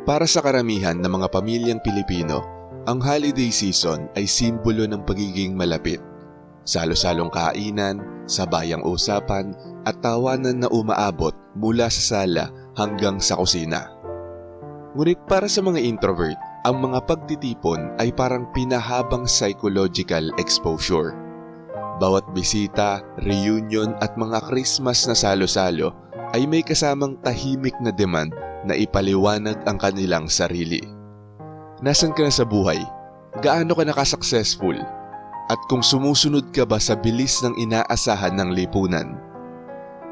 Para sa karamihan ng mga pamilyang Pilipino, ang holiday season ay simbolo ng pagiging malapit. Salo-salong kainan, sabayang usapan at tawanan na umaabot mula sa sala hanggang sa kusina. Ngunit para sa mga introvert, ang mga pagtitipon ay parang pinahabang psychological exposure. Bawat bisita, reunion at mga Christmas na salo-salo ay may kasamang tahimik na demand na ipaliwanag ang kanilang sarili. Nasaan ka na sa buhay? Gaano ka nakasuccessful? At kung sumusunod ka ba sa bilis ng inaasahan ng lipunan?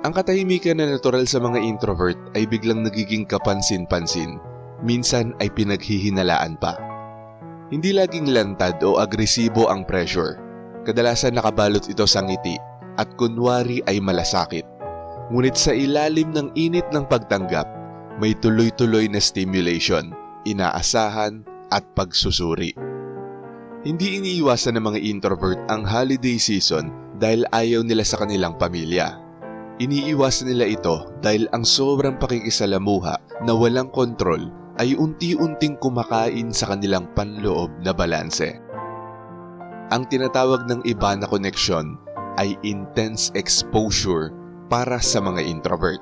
Ang katahimikan na natural sa mga introvert ay biglang nagiging kapansin-pansin, minsan ay pinaghihinalaan pa. Hindi laging lantad o agresibo ang pressure. Kadalasan nakabalot ito sa ngiti at kunwari ay malasakit. Ngunit sa ilalim ng init ng pagtanggap, may tuloy-tuloy na stimulation, inaasahan at pagsusuri. Hindi iniiwasan ng mga introvert ang holiday season dahil ayaw nila sa kanilang pamilya. Iniiwasan nila ito dahil ang sobrang pakikisalamuha na walang kontrol ay unti-unting kumakain sa kanilang panloob na balanse. Ang tinatawag ng iba na koneksyon ay intense exposure para sa mga introvert.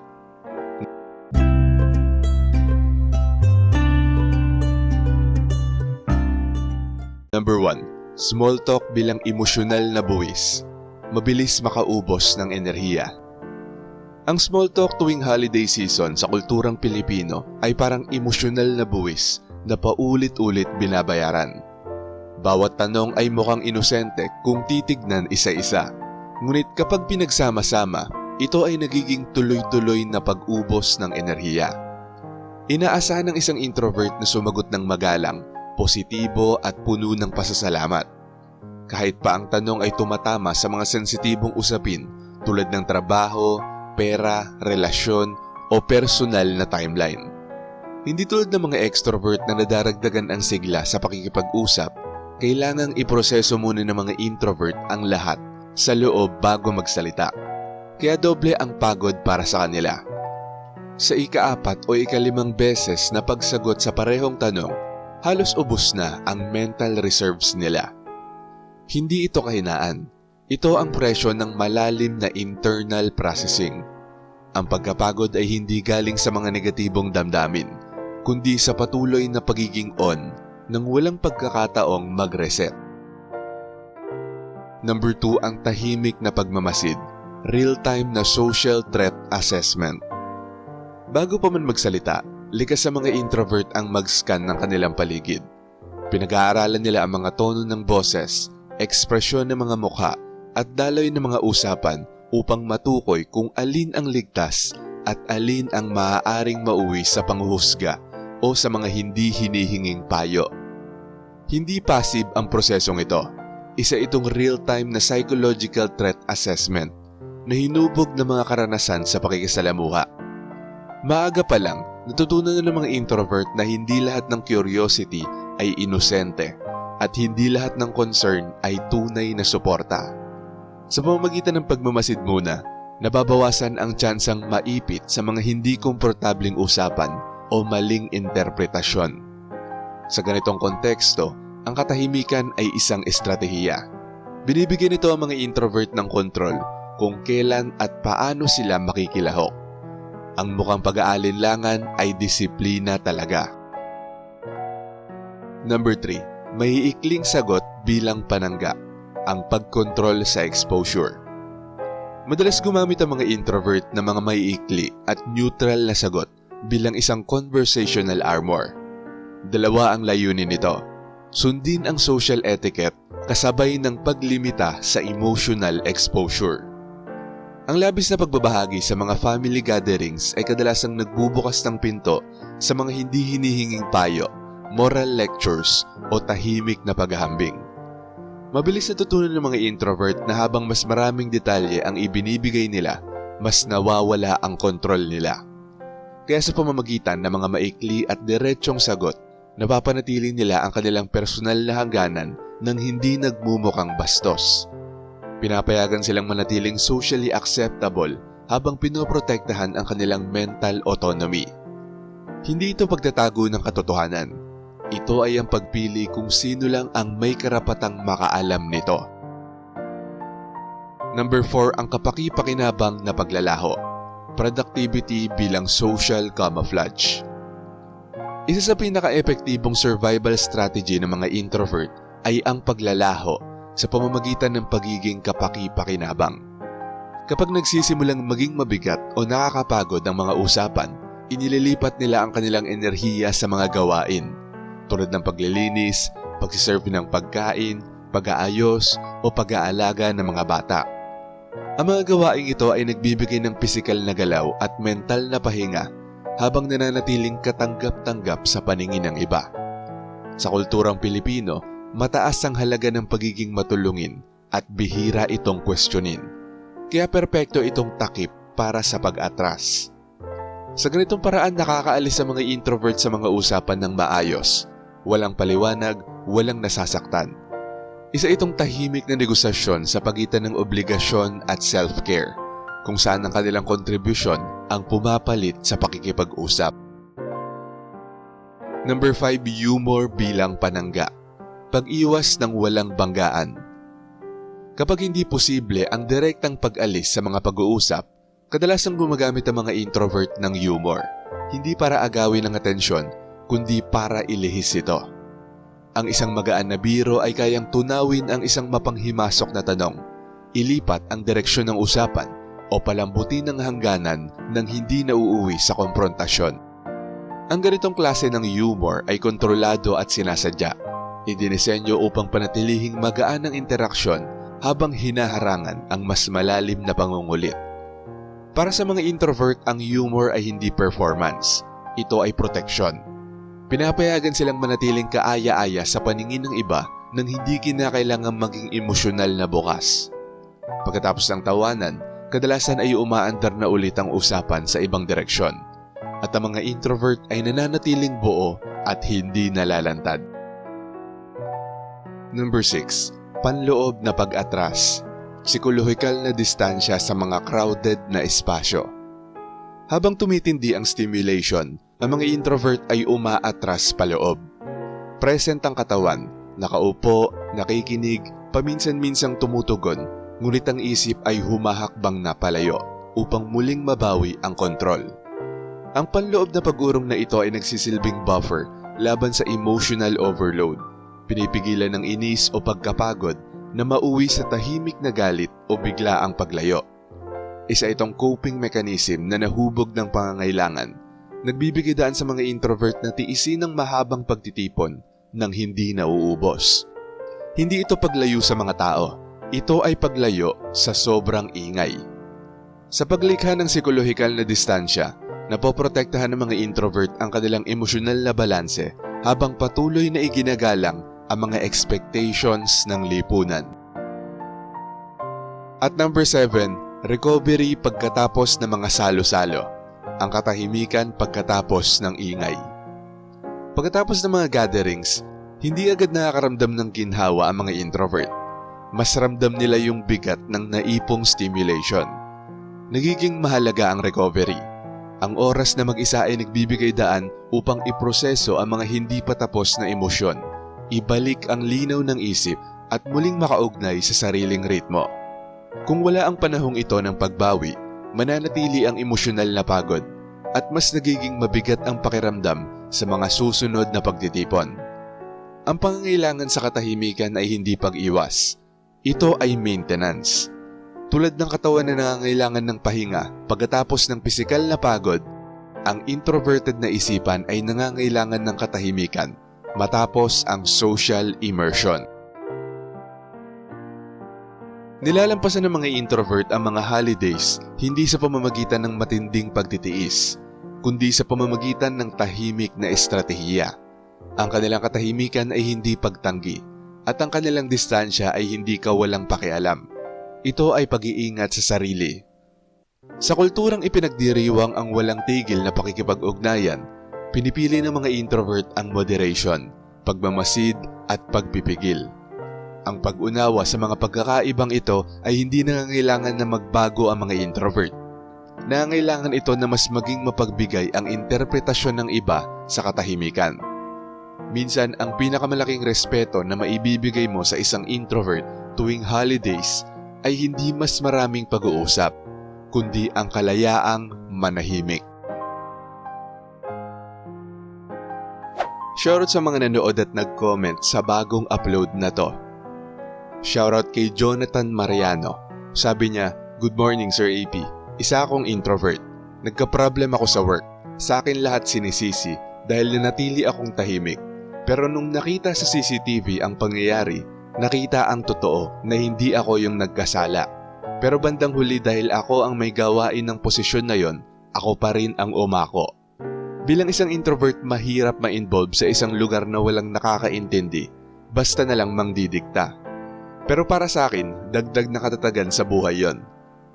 Number 1. Small talk bilang emosyonal na buwis. Mabilis makaubos ng enerhiya. Ang small talk tuwing holiday season sa kulturang Pilipino ay parang emosyonal na buwis na paulit-ulit binabayaran. Bawat tanong ay mukhang inosente kung titignan isa-isa. Ngunit kapag pinagsama-sama, ito ay nagiging tuloy-tuloy na pag-ubos ng enerhiya. Inaasahan ng isang introvert na sumagot ng magalang, positibo at puno ng pasasalamat. Kahit pa ang tanong ay tumatama sa mga sensitibong usapin tulad ng trabaho, pera, relasyon o personal na timeline. Hindi tulad ng mga extrovert na nadaragdagan ang sigla sa pakikipag-usap, kailangang iproseso muna ng mga introvert ang lahat sa loob bago magsalita. Kaya doble ang pagod para sa kanila. Sa ika-4 o ika-5 beses na pagsagot sa parehong tanong, halos ubos na ang mental reserves nila. Hindi ito kahinaan. Ito ang presyo ng malalim na internal processing. Ang pagkapagod ay hindi galing sa mga negatibong damdamin, kundi sa patuloy na pagiging on nang walang pagkakataong mag-reset. Number 2, ang tahimik na pagmamasid. Real-time na social threat assessment. Bago pa man magsalita, likas sa mga introvert ang mag-scan ng kanilang paligid. Pinag-aaralan nila ang mga tono ng boses, ekspresyon ng mga mukha at daloy ng mga usapan upang matukoy kung alin ang ligtas at alin ang maaaring mauwi sa panghuhusga o sa mga hindi hinihinging payo. Hindi passive ang prosesong ito. Isa itong real-time na psychological threat assessment na hinubog ng mga karanasan sa pakikisalamuha. Maaga pa lang, natutunan na ng mga introvert na hindi lahat ng curiosity ay inosente at hindi lahat ng concern ay tunay na suporta. Sa pamamagitan ng pagmamasid muna, nababawasan ang tsansang maipit sa mga hindi komportabling usapan o maling interpretasyon. Sa ganitong konteksto, ang katahimikan ay isang estratehiya. Binibigyan nito ang mga introvert ng kontrol kung kailan at paano sila makikilahok. Ang mukhang pag-aalinlangan ay disiplina talaga. Number 3. May ikling sagot bilang panangga. Ang pagkontrol sa exposure. Madalas gumamit ang mga introvert na mga maiikli at neutral na sagot bilang isang conversational armor. Dalawa ang layunin nito. Sundin ang social etiquette kasabay ng paglimita sa emotional exposure. Ang labis na pagbabahagi sa mga family gatherings ay kadalasang nagbubukas ng pinto sa mga hindi hinihinging payo, moral lectures o tahimik na paghahambing. Mabilis natutunan ng mga introvert na habang mas maraming detalye ang ibinibigay nila, mas nawawala ang kontrol nila. Kaya sa pamamagitan ng mga maikli at diretsong sagot, napapanatili nila ang kanilang personal na hangganan nang hindi nagmumukhang bastos. Pinapayagan silang manatiling socially acceptable habang pinoprotektahan ang kanilang mental autonomy. Hindi ito pagtatago ng katotohanan. Ito ay ang pagpili kung sino lang ang may karapatang makaalam nito. Number 4, ang kapaki-pakinabang na paglalaho. Productivity bilang social camouflage. Isa sa pinaka-epektibong survival strategy ng mga introvert ay ang paglalaho sa pamamagitan ng pagiging kapaki-pakinabang. Kapag nagsisimulang maging mabigat o nakakapagod ang mga usapan, inililipat nila ang kanilang enerhiya sa mga gawain tulad ng paglilinis, pagsiserve ng pagkain, pag-aayos o pag-aalaga ng mga bata. Ang mga gawaing ito ay nagbibigay ng pisikal na galaw at mental na pahinga habang nananatiling katanggap-tanggap sa paningin ng iba. Sa kulturang Pilipino, mataas ang halaga ng pagiging matulungin at bihira itong questionin. Kaya perpekto itong takip para sa pag-atras. Sa ganitong paraan nakakaalis ang mga introvert sa mga usapan ng maayos. Walang paliwanag, walang nasasaktan. Isa itong tahimik na negosasyon sa pagitan ng obligasyon at self-care, kung saan ang kanilang kontribusyon ang pumapalit sa pakikipag-usap. Number 5, humor bilang panangga. Pag-iwas ng walang banggaan. Kapag hindi posible ang direktang pag-alis sa mga pag-uusap, kadalasang gumagamit ang mga introvert ng humor, hindi para agawin ang atensyon, kundi para ilihis ito. Ang isang magaan na biro ay kayang tunawin ang isang mapanghimasok na tanong, ilipat ang direksyon ng usapan, o palambutin ang hangganan nang hindi nauuwi sa konfrontasyon. Ang ganitong klase ng humor ay kontrolado at sinasadya. Idinisenyo upang panatilihing magaan ang interaksyon habang hinaharangan ang mas malalim na pangungulit. Para sa mga introvert, ang humor ay hindi performance. Ito ay proteksyon. Pinapayagan silang manatiling kaaya-aya sa paningin ng iba nang hindi kinakailangang maging emosyonal na bukas. Pagkatapos ng tawanan, kadalasan ay umaandar na ulit ang usapan sa ibang direksyon. At ang mga introvert ay nananatiling buo at hindi nalalantad. Number 6. Panloob na pag-atras. Psikolohikal na distansya sa mga crowded na espasyo. Habang tumitindi ang stimulation, ang mga introvert ay umaatras paloob. Present ang katawan, nakaupo, nakikinig, paminsan-minsang tumutugon, ngunit ang isip ay humahakbang na palayo upang muling mabawi ang kontrol. Ang panloob na pag-urong na ito ay nagsisilbing buffer laban sa emotional overload. Pinipigilan ng inis o pagkapagod na mauwi sa tahimik na galit o bigla ang paglayo. Isa itong coping mechanism na nahubog ng pangangailangan. Nagbibigay daan sa mga introvert na tiisin ng mahabang pagtitipon nang hindi nauubos. Hindi ito paglayo sa mga tao. Ito ay paglayo sa sobrang ingay. Sa paglikha ng psikolohikal na distansya, napoprotektahan ng mga introvert ang kanilang emosyonal na balanse habang patuloy na iginagalang ang mga expectations ng lipunan. At number 7, recovery pagkatapos ng mga salo-salo. Ang katahimikan pagkatapos ng ingay. Pagkatapos ng mga gatherings, hindi agad nakakaramdam ng ginhawa ang mga introvert. Mas ramdam nila yung bigat ng naipong stimulation. Nagiging mahalaga ang recovery. Ang oras na mag-isa ay nagbibigay daan upang iproseso ang mga hindi pa tapos na emosyon. Ibalik ang linaw ng isip at muling makaugnay sa sariling ritmo. Kung wala ang panahong ito ng pagbawi, mananatili ang emosyonal na pagod at mas nagiging mabigat ang pakiramdam sa mga susunod na pagtitipon. Ang pangangailangan sa katahimikan ay hindi pag-iwas. Ito ay maintenance. Tulad ng katawan na nangangailangan ng pahinga pagkatapos ng pisikal na pagod, ang introverted na isipan ay nangangailangan ng katahimikan matapos ang social immersion. Nilalampasan ng mga introvert ang mga holidays hindi sa pamamagitan ng matinding pagtitiis, kundi sa pamamagitan ng tahimik na estratehiya. Ang kanilang katahimikan ay hindi pagtanggi, at ang kanilang distansya ay hindi kawalang pakialam. Ito ay pag-iingat sa sarili. Sa kulturang ipinagdiriwang ang walang tigil na pakikipag-ugnayan, pinipili ng mga introvert ang moderation, pagmamasid at pagpipigil. Ang pag-unawa sa mga pagkakaibang ito ay hindi nangangailangan na magbago ang mga introvert. nangailangan ito na mas maging mapagbigay ang interpretasyon ng iba sa katahimikan. Minsan, ang pinakamalaking respeto na maibibigay mo sa isang introvert tuwing holidays ay hindi mas maraming pag-uusap, kundi ang kalayaang manahimik. Shoutout sa mga nanood at nag-comment sa bagong upload na to. Shoutout kay Jonathan Mariano. Sabi niya, "Good morning Sir AP. Isa akong introvert. Nagka-problem ako sa work. Sa akin lahat sinisisi dahil nanatili akong tahimik. Pero nung nakita sa CCTV ang pangyayari, nakita ang totoo na hindi ako yung nagkasala. Pero bandang huli dahil ako ang may gawain ng posisyon na yon, ako pa rin ang umako." Bilang isang introvert, mahirap ma-involve sa isang lugar na walang nakakaintindi, basta na lang mangdidikta. Pero para sa akin, dagdag na katatagan sa buhay yon.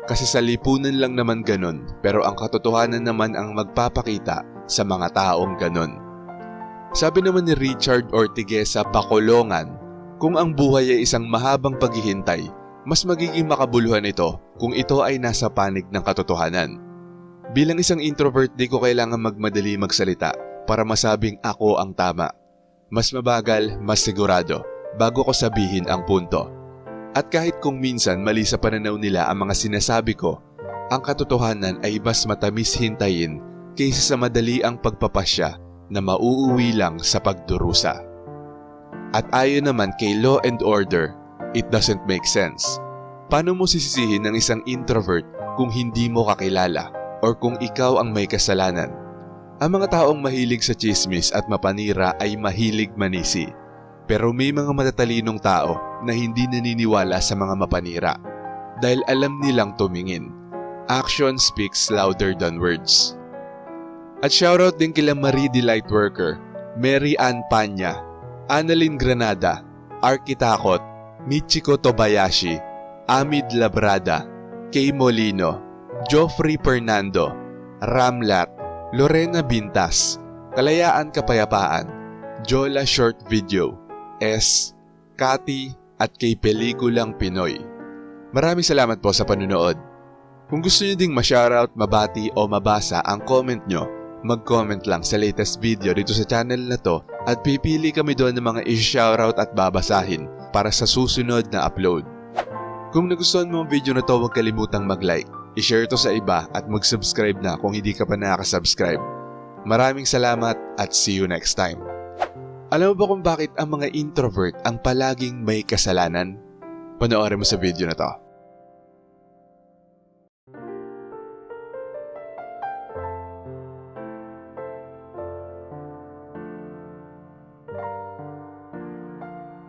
Kasi sa lipunan lang naman ganun, pero ang katotohanan naman ang magpapakita sa mga taong ganun. Sabi naman ni Richard Ortiguez sa Bacolongan, kung ang buhay ay isang mahabang paghihintay, mas magiging makabuluhan ito kung ito ay nasa panig ng katotohanan. Bilang isang introvert, di ko kailangan magmadali magsalita para masabing ako ang tama. Mas mabagal, mas sigurado, bago ko sabihin ang punto. At kahit kung minsan mali sa pananaw nila ang mga sinasabi ko, ang katotohanan ay mas matamis hintayin kaysa sa madali ang pagpapasya na mauuwi lang sa pagdurusa. At ayon naman kay Law and Order, it doesn't make sense. Paano mo sisisihin ng isang introvert kung hindi mo kakilala or kung ikaw ang may kasalanan? Ang mga taong mahilig sa chismis at mapanira ay mahilig manisi. Pero may mga matatalinong tao na hindi naniniwala sa mga mapanira dahil alam nilang tumingin. Action speaks louder than words. At shoutout din kila Marie D. Lightworker, Mary Ann Panya, Annalyn Granada, Arky Takot, Michiko Tobayashi, Amid Labrada, Kay Molino, Joffrey Fernando, Ramlat, Lorena Bintas, Kalayaan Kapayapaan, Jola Short Video, S, Kati at kay Pelikulang Pinoy. Maraming salamat po sa panunood. Kung gusto nyo ding ma-shoutout, mabati o mabasa ang comment nyo, mag-comment lang sa latest video dito sa channel na to at pipili kami doon ng mga i-shoutout at babasahin para sa susunod na upload. Kung nagustuhan mo ang video na to, huwag kalimutang mag-like, i-share to sa iba at mag-subscribe na kung hindi ka pa nakaka-subscribe. Maraming salamat at see you next time. Alam mo ba kung bakit ang mga introvert ang palaging may kasalanan? Panoorin mo sa video na to.